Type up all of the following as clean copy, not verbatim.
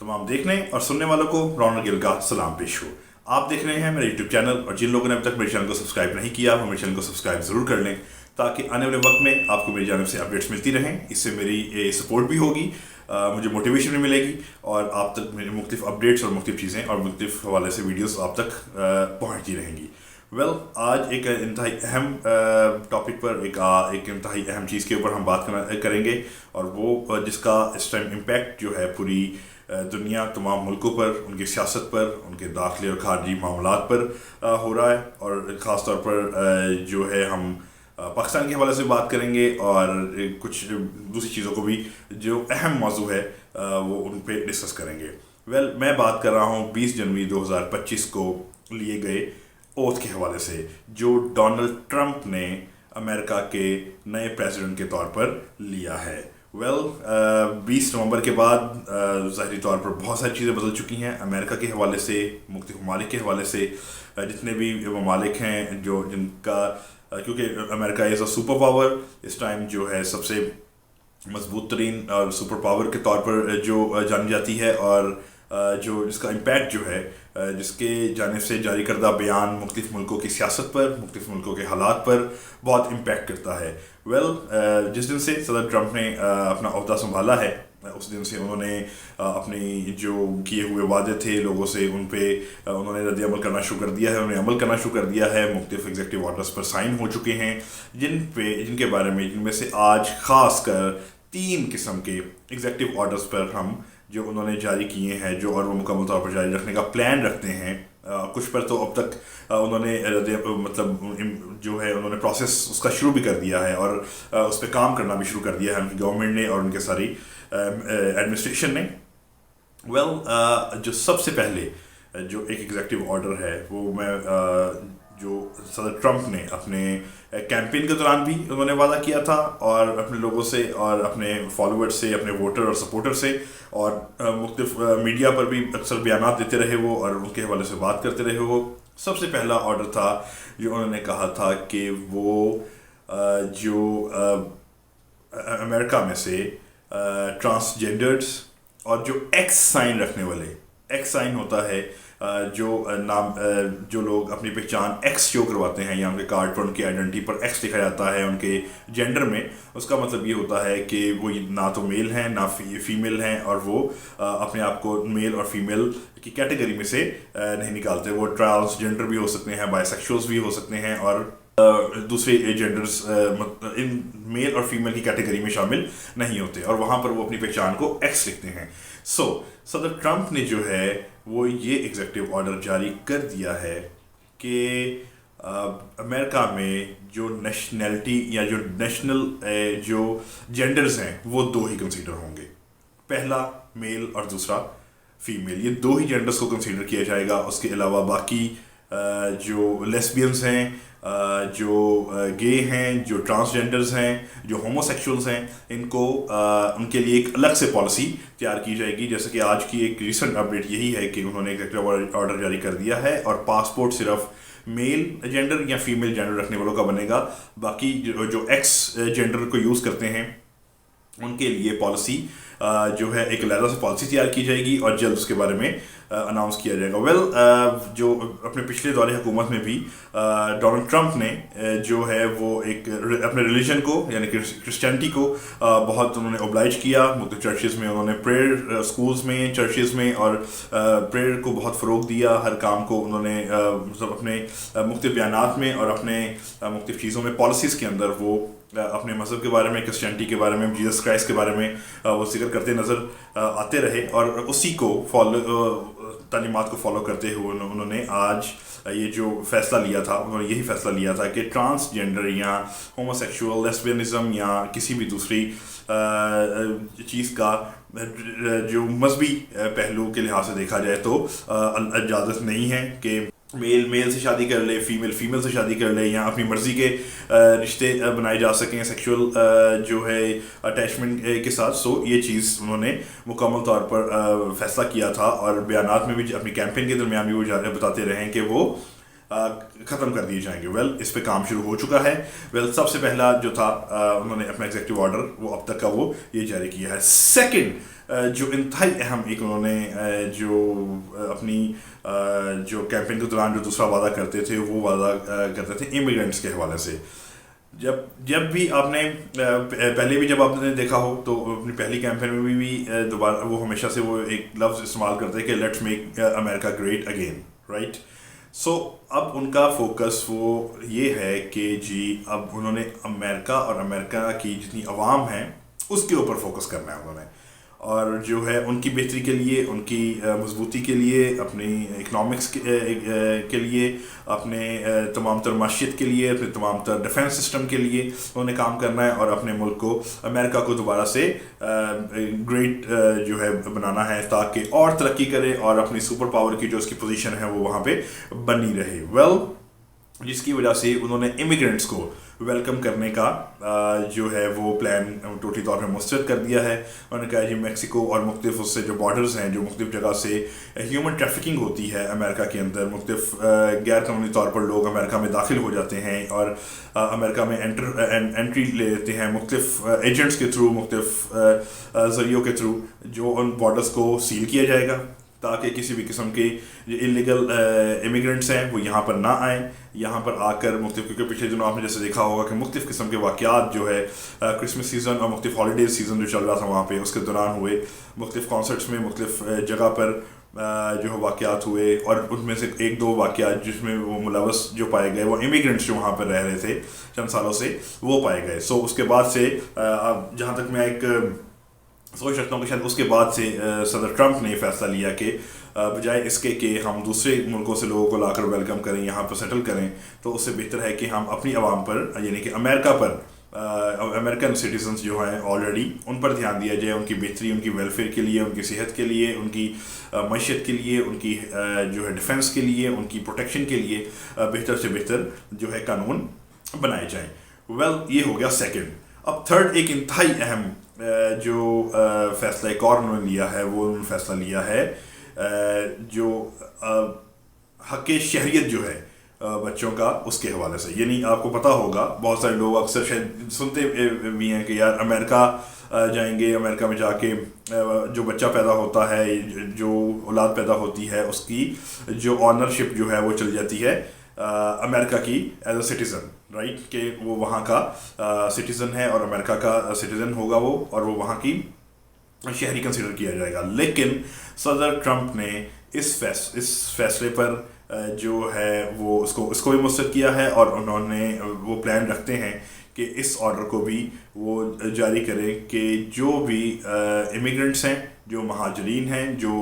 तमाम देखने और सुनने वालों को रौनक गिल का सलाम पेश हो। आप देख रहे हैं मेरा यूट्यूब चैनल, और जिन लोगों ने अभी तक मेरे चैनल को सब्सक्राइब नहीं किया वो मेरे चैनल को सब्सक्राइब ज़रूर कर लें ताकि आने वाले वक्त में आपको मेरी जानिब से अपडेट्स मिलती रहें। इससे मेरी सपोर्ट भी होगी, मुझे मोटिवेशन भी मिलेगी और आप तक मेरी मुख्तलिफ अपडेट्स और मुख्तलिफ चीज़ें और मुख्तलिफ हवाले से वीडियोस आप तक पहुंचती रहेंगी। आज एक इंतहाई अहम टॉपिक पर एक इंतहाई अहम चीज़ के ऊपर हम बात करेंगे, और वो जिसका इस टाइम इम्पैक्ट जो है पूरी दुनिया, तमाम मुल्कों पर, उनकी सियासत पर, उनके दाखिली और खारजी मामलात पर हो रहा है। और ख़ास तौर पर जो है हम पाकिस्तान के हवाले से बात करेंगे और कुछ दूसरी चीज़ों को भी जो अहम मौजू है वो उन पे डिस्कस करेंगे। मैं बात कर रहा हूँ 20 जनवरी 2025 को लिए गए ओथ के हवाले से, जो डोनाल्ड ट्रंप ने अमेरिका के नए प्रेसिडेंट के तौर पर लिया है। 20 नवंबर के बाद ज़ाहिरी तौर पर बहुत सारी चीज़ें बदल चुकी हैं अमेरिका के हवाले से, मुख्तलिफ ममालिक के हवाले से। जितने भी ममालिक हैं जिनका, क्योंकि America is a super power इस टाइम, जो है सबसे मजबूत तरीन और सुपर पावर के तौर पर जो जानी जाती है, और जो जिसका इम्पैक्ट जो है जिसके जानिब से जारी करदा बयान मुख्तलिफ मुल्कों की सियासत पर, मुख्तलिफ मुल्कों के हालात पर बहुत इम्पैक्ट करता है। जिस दिन से सदर ट्रंप ने अपना ओहदा संभाला है, उस दिन से उन्होंने अपनी जो किए हुए वादे थे लोगों से, उन पे उन्होंने रद्द अमल करना शुरू कर दिया है, उन्होंने अमल करना शुरू कर दिया है। मुख्तलिफ एग्जीक्यूटिव ऑर्डर्स पर साइन हो चुके हैं जिनके बारे में, जिनमें से आज ख़ास कर 3 किस्म के एग्जीक्यूटिव ऑर्डर्स पर हम जो उन्होंने जारी किए हैं, जो और वो मुकम्मल तौर पर जारी रखने का प्लान रखते हैं। कुछ पर तो अब तक उन्होंने मतलब जो है उन्होंने प्रोसेस उसका शुरू भी कर दिया है, और उस पर काम करना भी शुरू कर दिया है उनकी गवर्नमेंट ने और उनके सारी एडमिनिस्ट्रेशन ने। जो सबसे पहले जो एक एग्जीक्यूटिव ऑर्डर है वो मैं जो सदर ट्रंप ने अपने कैंपेन के दौरान भी उन्होंने वादा किया था, और अपने लोगों से और अपने फॉलोअर्स से, अपने वोटर और सपोर्टर से, और मुख्तलिफ मीडिया पर भी अक्सर बयान देते रहे वो, और उनके हवाले से बात करते रहे वो। सबसे पहला ऑर्डर था जो उन्होंने कहा था कि वो जो अमेरिका में से ट्रांसजेंडर्स और जो एक्स साइन रखने वाले, एक्स साइन होता है जो लोग अपनी पहचान एक्स शो करवाते हैं, या उनके कार्ड पर उनकी आइडेंटिटी पर एक्स लिखा जाता है उनके जेंडर में, उसका मतलब ये होता है कि वो ना तो मेल हैं ना फीमेल हैं, और वो अपने आप को मेल और फीमेल की कैटेगरी में से नहीं निकालते। वो ट्रांसजेंडर भी हो सकते हैं, बायसेक्सुअल्स भी हो सकते हैं, और दूसरे जेंडर्स इन मेल और फीमेल की कैटेगरी में शामिल नहीं होते, और वहाँ पर वो अपनी पहचान को एक्स लिखते हैं। सदर ट्रंप ने जो है वो ये एग्जीक्यूटिव ऑर्डर जारी कर दिया है कि अमेरिका में जो नेशनैलिटी या जो नेशनल जो जेंडर्स हैं वो 2 ही कंसीडर होंगे। पहला मेल और दूसरा फीमेल, ये 2 ही जेंडर्स को कंसीडर किया जाएगा। उसके अलावा बाकी जो लेस्बियंस हैं, जो गे हैं, जो ट्रांसजेंडर्स हैं, जो होमोसेक्सुअल्स हैं, इनको उनके लिए एक अलग से पॉलिसी तैयार की जाएगी। जैसे कि आज की एक रिसेंट अपडेट यही है कि उन्होंने एग्जीक्यूटिव ऑर्डर जारी कर दिया है, और पासपोर्ट सिर्फ मेल जेंडर या फीमेल जेंडर रखने वालों का बनेगा। बाकी जो एक्स जेंडर को यूज़ करते हैं उनके लिए पॉलिसी जो है एक अलग से पॉलिसी तैयार की जाएगी, और जल्द उसके बारे में अनाउंस किया जाएगा। जो अपने पिछले दौरे हुकूमत में भी डोनाल्ड ट्रंप ने जो है वो एक अपने रिलीजन को यानी क्रिश्चियनिटी को बहुत उन्होंने ओब्लाइज किया। मुख्तलिफ चर्चेज़ में उन्होंने प्रेयर, स्कूल्स में, चर्चेज़ में, और प्रेयर को बहुत फ़रोग दिया। हर काम को उन्होंने मतलब अपने मुख्तलिफ बयानात में और अपने मुख्तलिफ चीज़ों में, पॉलिसीज़ के अंदर वो अपने मज़हब के बारे में, क्रिश्चियनिटी के बारे में, जीसस क्राइस्ट के बारे में वो जिक्र करते नज़र आते रहे, और उसी को तालीमात को फॉलो करते हुए उन्होंने आज ये जो फैसला लिया था, उन्होंने यही फैसला लिया था कि ट्रांसजेंडर या होमोसेक्सुअल, लेस्बियनिज़म या किसी भी दूसरी चीज़ का जो मजहबी पहलू के लिहाज से देखा जाए तो इजाज़त नहीं है कि मेल से शादी कर ले, फीमेल से शादी कर ले, या अपनी मर्ज़ी के रिश्ते बनाए जा सकें सेक्सुअल जो है अटैचमेंट के साथ। ये चीज़ उन्होंने मुकम्मल तौर पर फैसला किया था, और बयानात में भी अपनी कैंपेन के दरमियान भी वो बताते रहे हैं कि वो ख़त्म कर दिए जाएंगे। इस पे काम शुरू हो चुका है। सबसे पहला जो था उन्होंने अपना एग्जीक्यूटिव ऑर्डर वो अब तक का वो ये जारी किया है। सेकंड जो इंतहाई अहम एक उन्होंने जो अपनी जो कैंपेन के दौरान जो दूसरा वादा करते थे वो वादा करते थे इमिग्रेंट्स के हवाले से। जब जब भी आपने पहले भी जब आपने देखा हो तो अपनी पहली कैंपेन में भी दोबारा वो हमेशा से वो एक लफ्ज़ इस्तेमाल करते हैं कि let's make America great again, right. So अब उनका फोकस वो ये है कि जी अब उन्होंने अमेरिका और अमेरिका की जितनी अवाम है उसके ऊपर फोकस करना है उन्होंने, और जो है उनकी बेहतरी के लिए, उनकी मजबूती के लिए, अपनी इकनॉमिक्स के लिए, अपने तमाम तर माशियत के लिए, अपने तमाम तर डिफेंस सिस्टम के लिए उन्हें काम करना है और अपने मुल्क को, अमेरिका को दोबारा से ग्रेट जो है बनाना है ताकि और तरक्की करे और अपनी सुपर पावर की जो उसकी पोजीशन है वो वहाँ पे बनी रहे। वेल जिसकी वजह से उन्होंने इमिग्रेंट्स को वेलकम करने का जो है वो प्लान टोटली तौर पर मुस्तरद कर दिया है। उन्होंने कहा जी मैक्सिको और मुख्तलिफ उससे जो बॉर्डर्स हैं, जो मुख्तलिफ जगह से ह्यूमन ट्रैफिकिंग होती है अमेरिका के अंदर, मुख्तलिफ गैर कानूनी तौर पर लोग अमेरिका में दाखिल हो जाते हैं और अमेरिका में एंट्री ले लेते हैं मुख्तलिफ एजेंट्स के थ्रू, मुख्तलिफ ज़रियों के थ्रू, जो उन बॉर्डर्स को सील किया जाएगा ताकि किसी भी किस्म के जो इलीगल इमिग्रेंट्स हैं वो यहाँ पर ना आएँ, यहाँ पर आकर मुख्तलिफ, क्योंकि पिछले दिनों आपने जैसे देखा होगा कि मुख्तलिफ किस्म के वाक़यात जो है क्रिसमस सीज़न और मुख्तलिफ हॉलीडेज सीज़न जो चल रहा था वहाँ पे उसके दौरान हुए, मुख्तलिफ कॉन्सर्ट्स में मुख्तलिफ जगह पर जो है वाक़यात हुए और उनमें से एक दो वाक़यात जिसमें वो मुलवस जो पाए गए वो इमिग्रेंट्स जो वहाँ पर रह रहे थे चंद सालों से वो पाए गए। सो उसके बाद से जहाँ तक मैं एक सोच सकता हूँ कि शायद उसके बाद से सदर ट्रंप ने फैसला लिया कि बजाय इसके कि हम दूसरे मुल्कों से लोगों को लाकर वेलकम करें, यहाँ पर सेटल करें, तो उससे बेहतर है कि हम अपनी आवाम पर यानी कि अमेरिका पर अमेरिकन सिटीजन्स जो हैं ऑलरेडी उन पर ध्यान दिया जाए, उनकी बेहतरी, उनकी वेलफेयर के लिए, उनकी सेहत के लिए, उनकी मईशत के लिए, उनकी जो है डिफेंस के लिए, उनकी प्रोटेक्शन के लिए बेहतर से बेहतर जो है कानून बनाए जाएँ। वेल ये हो गया सेकेंड। अब थर्ड एक इंतहाई अहम जो फ़ैसला एक और उन्होंने लिया है, वो उन्होंने फ़ैसला लिया है जो हक़ शहरियत जो है बच्चों का उसके हवाले से। यानी आपको पता होगा बहुत सारे लोग अक्सर शायद सुनते भी हैं कि यार अमेरिका जाएंगे, अमेरिका में जाके जो बच्चा पैदा होता है, जो औलाद पैदा होती है, उसकी जो ऑनरशिप जो है वो चल जाती है अमेरिका की एज अ सिटीज़न, राइट, कि वो वहाँ का सिटीज़न है और अमेरिका का सिटीज़न होगा वो, और वो वहाँ की शहरी कंसिडर किया जाएगा। लेकिन सदर ट्रंप ने इस फैसले पर जो है वो इसको भी मुस्तरद किया है और उन्होंने वो प्लान रखते हैं कि इस ऑर्डर को भी वो जारी करें कि जो भी इमिग्रेंट्स हैं, जो महाजरीन हैं, जो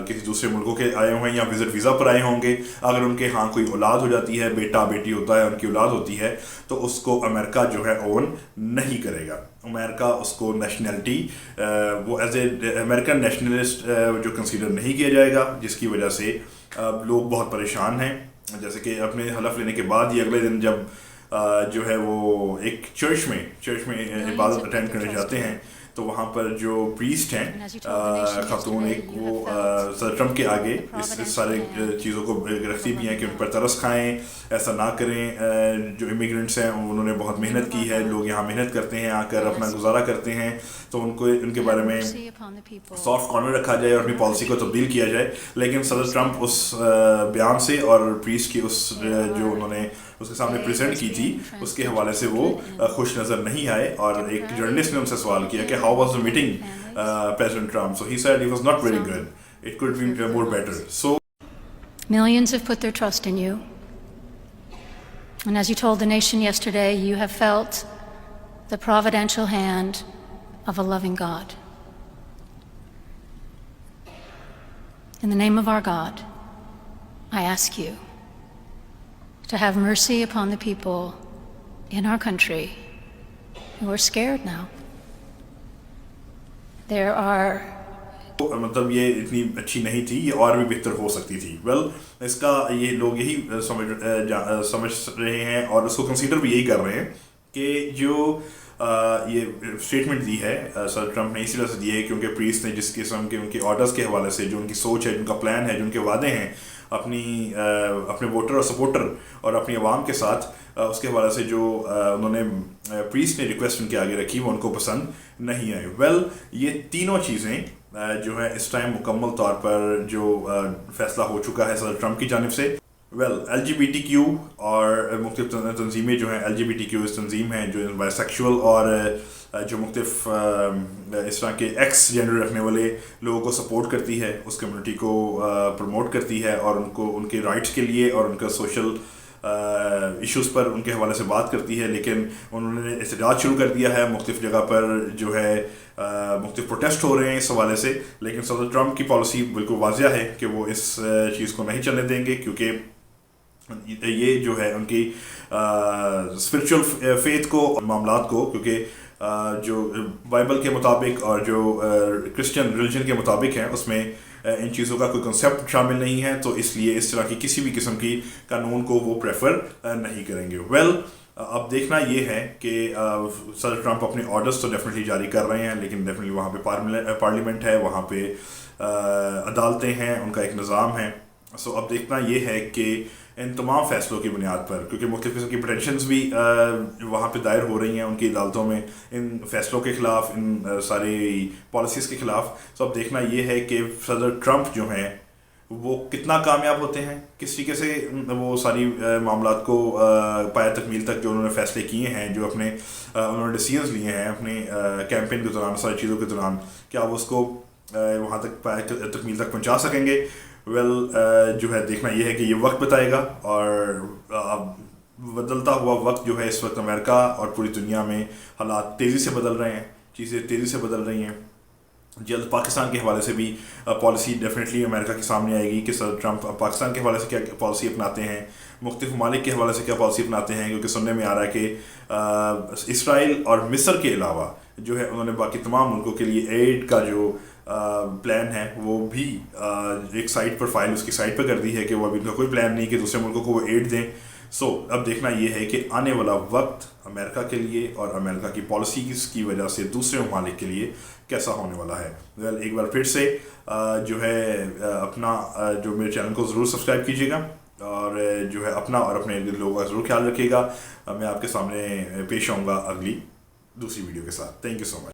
किसी दूसरे मुल्कों के आए हुए हैं या विज़िट वीज़ा पर आए होंगे, अगर उनके यहाँ कोई औलाद हो जाती है, बेटा बेटी होता है, उनकी औलाद होती है, तो उसको अमेरिका जो है ओन नहीं करेगा। अमेरिका उसको नेशनैलिटी वो एज ए अमेरिकन नेशनलिस्ट जो कंसीडर नहीं किया जाएगा, जिसकी वजह से लोग बहुत परेशान हैं। जैसे कि अपने हलफ लेने के बाद ही अगले दिन जब जो है वो एक चर्च में इबादत अटेंड करने जाते हैं तो वहाँ पर जो प्रीस्ट हैं खातून, एक वो सदर ट्रंप के आगे इस सारे चीज़ों को रखती भी हैं कि उन पर तरस खाएं, ऐसा ना करें। जो इमिग्रेंट्स हैं उन्होंने बहुत मेहनत की है, लोग यहाँ मेहनत करते हैं, आकर अपना गुजारा करते हैं, तो उनके बारे में सॉफ्ट कॉर्नर रखा जाए और अपनी पॉलिसी को तब्दील किया जाए। लेकिन सदर ट्रंप उस बयान से और प्रीस्ट की उस जो उन्होंने उसके सामने प्रेजेंट की थी उसके हवाले से वो खुश नज़र नहीं आए। और एक जर्नलिस्ट ने उनसे सवाल किया कि how was the meeting president Trump, so he said it was not very good, it could be more better. So millions have put their trust in you, and as you told the nation yesterday, you have felt the providential hand of a loving God. In the name of our God, I ask you to have mercy upon the people in our country who are scared now. There are मतलब ये इतनी अच्छी नहीं थी, ये और भी बेहतर हो सकती थी। वेल इसका ये लोग यही समझ रहे हैं और उसको कंसीडर भी यही कर रहे हैं कि जो ये स्टेटमेंट दी है सर ट्रंप ने इसी वजह से दी है क्योंकि प्रीस्ट ने जिस किस्म के उनके ऑर्डर्स के हवाले से जो उनकी सोच है, उनका प्लान है, जो उनके वादे हैं अपने वोटर और सपोर्टर और अपनी आवाम के साथ, उसके हवाले से जो उन्होंने प्रीस्ट ने रिक्वेस्ट उनके आगे रखी वो उनको पसंद नहीं आई। वेल ये तीनों चीज़ें जो है इस टाइम मुकम्मल तौर पर जो फैसला हो चुका है सदर ट्रंप की जानिब से। LGBT और मुख्तलिफ तंजीमें जो हैं LGBTQ तंजीम हैं जो बाइसेक्सुअल और जो मुख्तलिफ इस तरह के एक्स जेंडर रखने वाले लोगों को सपोर्ट करती है, उस कम्युनिटी को प्रमोट करती है और उनको उनके राइट्स के लिए और उनका सोशल इश्यूज़ पर उनके हवाले से बात करती है। लेकिन उन्होंने एहतजाज शुरू कर दिया है, मुख्तलिफ जगह पर जो है मुख्तलिफ प्रोटेस्ट हो रहे हैं इस हवाले से। लेकिन सदर ट्रंप की पॉलिसी बिल्कुल वाज़िया है कि वो इस चीज़ को नहीं चलने देंगे, क्योंकि ये जो है उनकी स्पिरिचुअल फेथ को मामलात को, क्योंकि जो बाइबल के मुताबिक और जो क्रिश्चियन रिलीजन के मुताबिक है उसमें इन चीज़ों का कोई कंसेप्ट शामिल नहीं है, तो इसलिए इस तरह की किसी भी किस्म की कानून को वो प्रेफर नहीं करेंगे। अब देखना ये है कि सदर ट्रंप अपने ऑर्डर्स तो डेफिनेटली जारी कर रहे हैं, लेकिन डेफिनेटली वहाँ पे पार्लियामेंट है, वहाँ पे अदालतें हैं, उनका एक निज़ाम है। सो अब देखना ये है कि इन तमाम फ़ैसलों की बुनियाद पर, क्योंकि मुख्तलिफ किस्म की पिटिशन्स भी वहाँ पे दायर हो रही हैं उनकी अदालतों में इन फ़ैसलों के ख़िलाफ़, इन सारी पॉलिसीज़ के ख़िलाफ़। सो अब देखना ये है कि सदर ट्रंप जो हैं वो कितना कामयाब होते हैं, किस तरीके से वो सारी मामलात को पाया तकमील तक जो उन्होंने फ़ैसले किए हैं, जो अपने उन्होंने डिसीजंस लिए हैं अपने कैंपेन के दौरान, सारी चीज़ों के दौरान, क्या वो उसको वहाँ तक पाया तकमील तक पहुँचा सकेंगे। जो है देखना यह है कि ये वक्त बताएगा, और बदलता हुआ वक्त जो है इस वक्त अमेरिका और पूरी दुनिया में हालात तेज़ी से बदल रहे हैं, चीज़ें तेज़ी से बदल रही हैं। जल्द पाकिस्तान के हवाले से भी पॉलिसी डेफिनेटली अमेरिका के सामने आएगी कि सर ट्रंप पाकिस्तान के हवाले से क्या पॉलिसी अपनाते हैं, मुख्तलिफ ममालिक के हवाले से क्या पॉलिसी अपनाते हैं, क्योंकि सुनने में आ रहा है कि इसराइल और मिस्र के अलावा जो है उन्होंने बाकी तमाम मुल्कों के लिए एड का जो प्लान है वो भी एक साइट पर फाइल उसकी साइट पर कर दी है कि वो अभी उनका कोई प्लान नहीं कि दूसरे मुल्कों को वो एड दें। अब देखना ये है कि आने वाला वक्त अमेरिका के लिए और अमेरिका की पॉलिसीज़ की वजह से दूसरे ममालिक के लिए कैसा होने वाला है। एक बार फिर से जो है अपना जो मेरे चैनल को ज़रूर सब्सक्राइब कीजिएगा, और जो है अपना और अपने लोगों का ज़रूर ख्याल रखिएगा। मैं आपके सामने पेश आऊँगा अगली दूसरी वीडियो के साथ। Thank you so much.